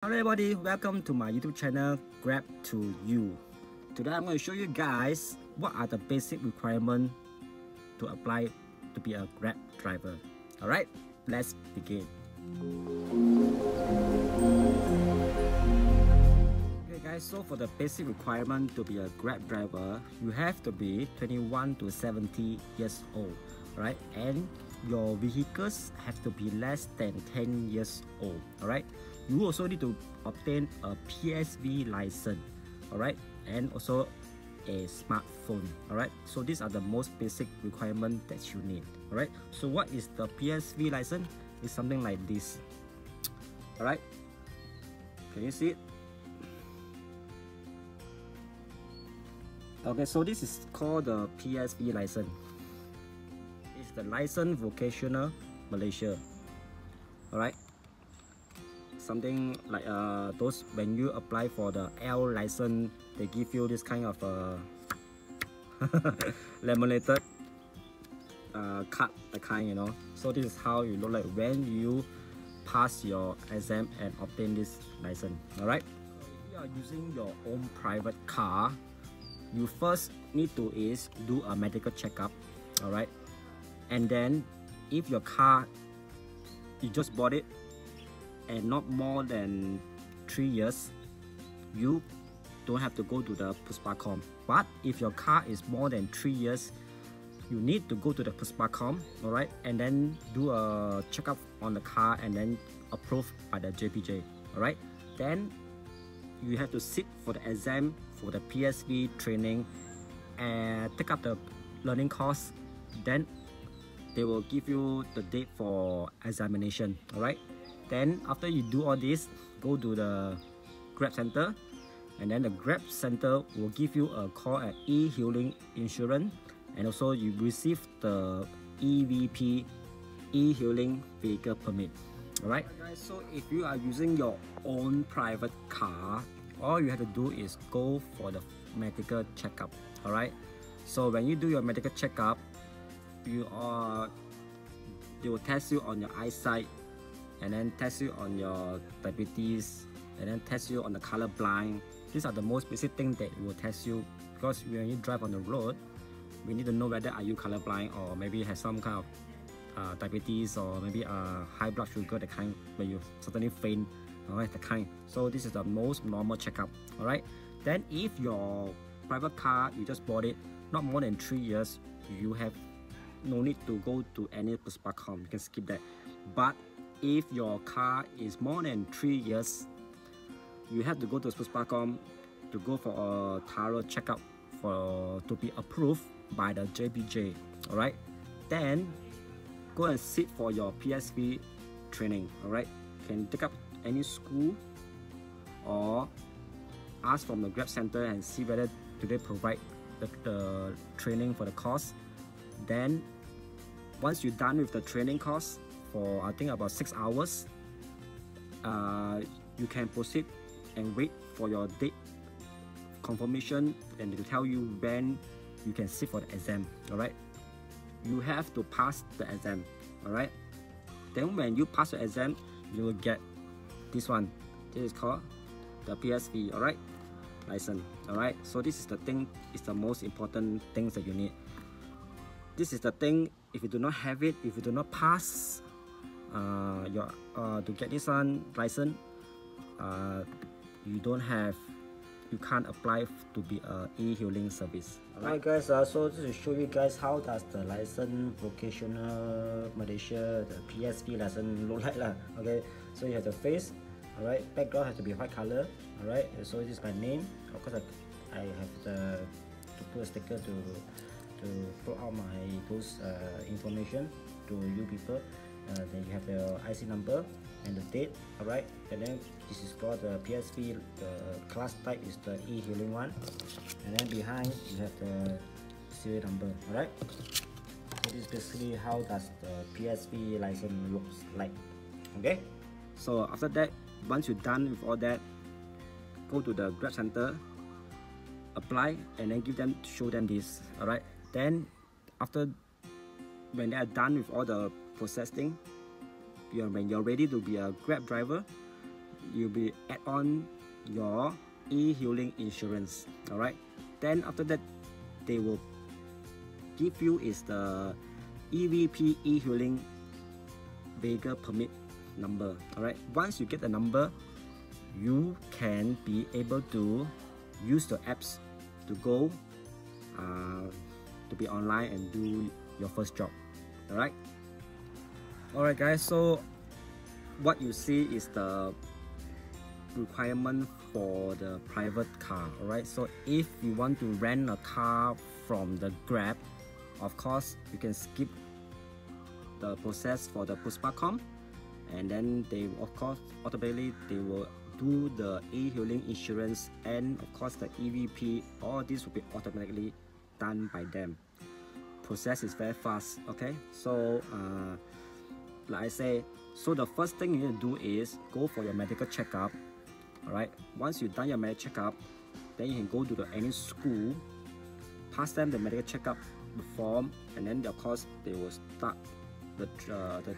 Hello everybody, welcome to my YouTube channel Grab to You. Today I'm going to show you guys what are the basic requirements to apply to be a Grab driver. Alright, let's begin. Okay guys, so for the basic requirement to be a Grab driver, you have to be 21 to 70 years old. Alright, and your vehicles have to be less than 10 years old. Alright, you also need to obtain a PSV license, alright, and also a smartphone. Alright, so these are the most basic requirements that you need. Alright, so what is the PSV license? It's something like this. Alright, can you see it? Okay, so this is called the PSV license. It's the License Vocational Malaysia. Alright, something like those when you apply for the L license, they give you this kind of laminated card, the kind, you know. So this is how you look like when you pass your exam and obtain this license. Alright, so if you are using your own private car, you first need to do a medical checkup. Alright, and then if your car, you just bought it and not more than 3 years, you don't have to go to the Puspacom. But if your car is more than 3 years, you need to go to the Puspacom, alright, and then do a checkup on the car and then approved by the JPJ. Alright, then you have to sit for the exam for the PSV training and take up the learning course. Then they will give you the date for examination. Alright, then after you do all this, go to the Grab Center, and then the Grab Center will give you a call at e-hailing insurance, and also you receive the EVP, e-hailing vehicle permit. Alright guys, so if you are using your own private car, all you have to do is go for the medical checkup. Alright, so when you do your medical checkup, they will test you on your eyesight, and then test you on your diabetes, and then test you on the color blind. These are the most basic things that will test you, because when you drive on the road, we need to know whether are you colorblind or maybe have some kind of diabetes, or maybe high blood sugar, the kind where you suddenly faint. Alright, the kind. So this is the most normal checkup. Alright, then if your private car, you just bought it not more than 3 years, you have no need to go to any Puspacom. You can skip that. But if your car is more than 3 years, you have to go to Puspacom to go for a thorough checkup to be approved by the JPJ. Alright, then go and sit for your PSV training. Alright, can take up any school or ask from the Grab Center and see whether do they provide the training for the course. Then once you're done with the training course for I think about 6 hours, you can proceed and wait for your date confirmation, and to tell you when you can sit for the exam. Alright, you have to pass the exam. Alright, then when you pass the exam, you will get this one. This is called the PSV, alright, license. Alright, so this is the thing, is the most important things that you need. This is the thing, if you do not have it, if you do not pass to get this one license, you can't apply to be a e-hailing service. Alright guys, so to show you guys how does the License Vocational Malaysia, the PSV license look like lah. Okay, so you have the face. Alright, background has to be white color. Alright, so this is my name. Of course I have to put a sticker to put out my those information to you people. Then you have the IC number and the date. Alright, and then this is for the PSV. The class type is the e-hailing one, and then behind you have the serial number. Alright, so this is basically how does the PSV license looks like. Okay, so after that, once you're done with all that, go to the Grab Center, apply, and then show them this. Alright, then after when they are done with all the processing, when you're ready to be a Grab driver, you'll be add on your e-hailing insurance. All right, then after that they will give you is the EVP e-hailing vehicle permit number. All right, once you get the number, you can be able to use the apps to go to be online and do your first job. All right guys, so what you see is the requirement for the private car. All right, so if you want to rent a car from the Grab, of course you can skip the process for the Puspa.com, and then they of course automatically they will do the e-hailing insurance, and of course the EVP, all this will be automatically done by them. Process is very fast. Okay, so like I say, so the first thing you need to do is go for your medical checkup. All right, once you've done your medical checkup, then you can go to any school, pass them the medical checkup form, and then of course they will start the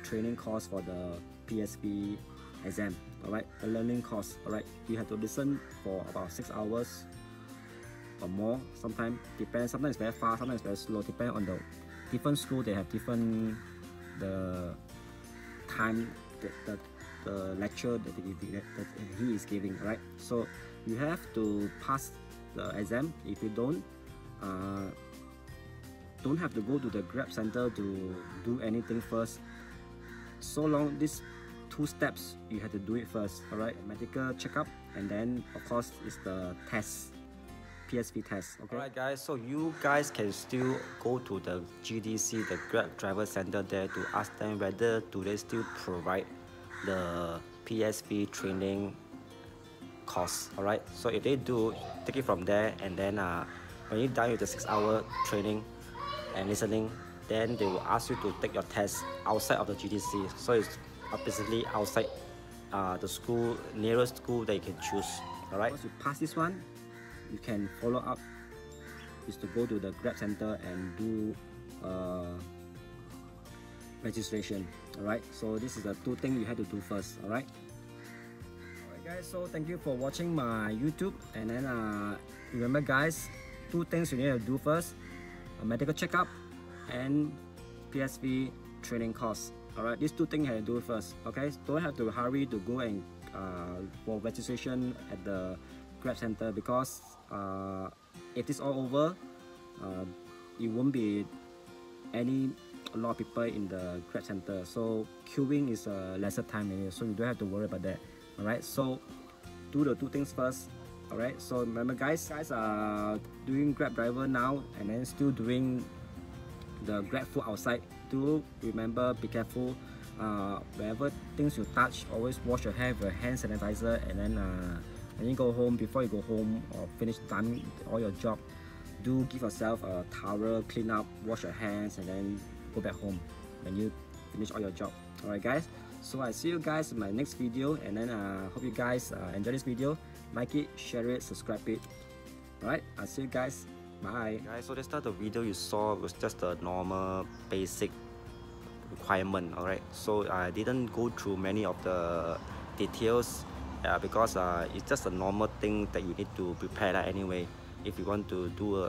training course for the PSV exam. All right, the learning course. All right, you have to listen for about 6 hours or more. Sometimes depends, sometimes it's very fast, sometimes it's very slow, depending on the different school. They have different the time the lecture that he is giving. Right, so you have to pass the exam. If you don't have to go to the Grab center to do anything first. So long, these 2 steps you have to do it first. All right, medical checkup, and then of course is the test, PSV test. Okay. Alright guys, so you guys can still go to the GDC, the Grab driver center there, to ask them whether do they still provide the PSV training course. Alright, so if they do, take it from there, and then when you're done with the 6-hour training and listening, then they will ask you to take your test outside of the GDC. So it's basically outside the school, nearest school that you can choose. Alright, once you pass this one, you can follow up is to go to the Grab center and do registration. Alright, so this is the 2 things you have to do first. Alright guys, so thank you for watching my YouTube, and then remember guys, 2 things you need to do first: a medical checkup and PSV training course. Alright, these 2 things you have to do first. Okay, don't have to hurry to go and for registration at the Grab center, because if it's all over, it won't be a lot of people in the Grab center, so queuing is lesser time anyway, so you don't have to worry about that. Alright, so do the 2 things first. Alright, so remember guys are doing Grab driver now, and then still doing the Grab food outside. Do remember, be careful. Wherever things you touch, always wash your hand with a hand sanitizer, and then when you go home, before you go home or finish done all your job, do give yourself a towel, clean up, wash your hands, and then go back home when you finish all your job. Alright guys, so I see you guys in my next video, and then hope you guys enjoy this video. Like it, share it, subscribe it. Alright, I'll see you guys. Bye guys. So the start of the video you saw was just a normal basic requirement. Alright, so I didn't go through many of the details because it's just a normal thing that you need to prepare anyway if you want to do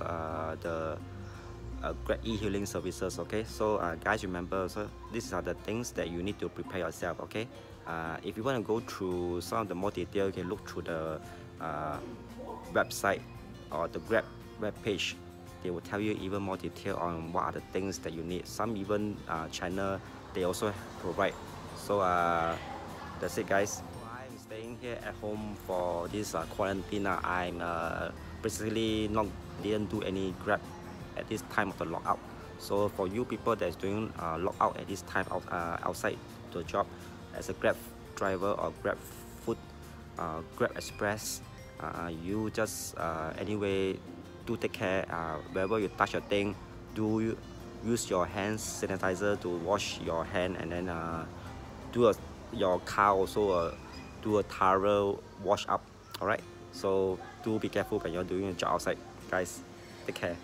the Grab e-hailing services. Okay, so guys, remember, so these are the things that you need to prepare yourself. Okay, if you want to go through some of the more detail, you can look through the website or the Grab web page. They will tell you even more detail on what are the things that you need. Some even channel they also provide. So that's it guys. I'm staying here at home for this quarantine. I'm basically didn't do any Grab at this time of the lockout. So for you people that's doing lockout at this time outside the job as a Grab driver or Grab food, Grab Express, you just anyway do take care. Wherever you touch your thing, do use your hand sanitizer to wash your hand, and then your car also do a thorough wash up. Alright, so do be careful when you're doing a job outside guys. Take care.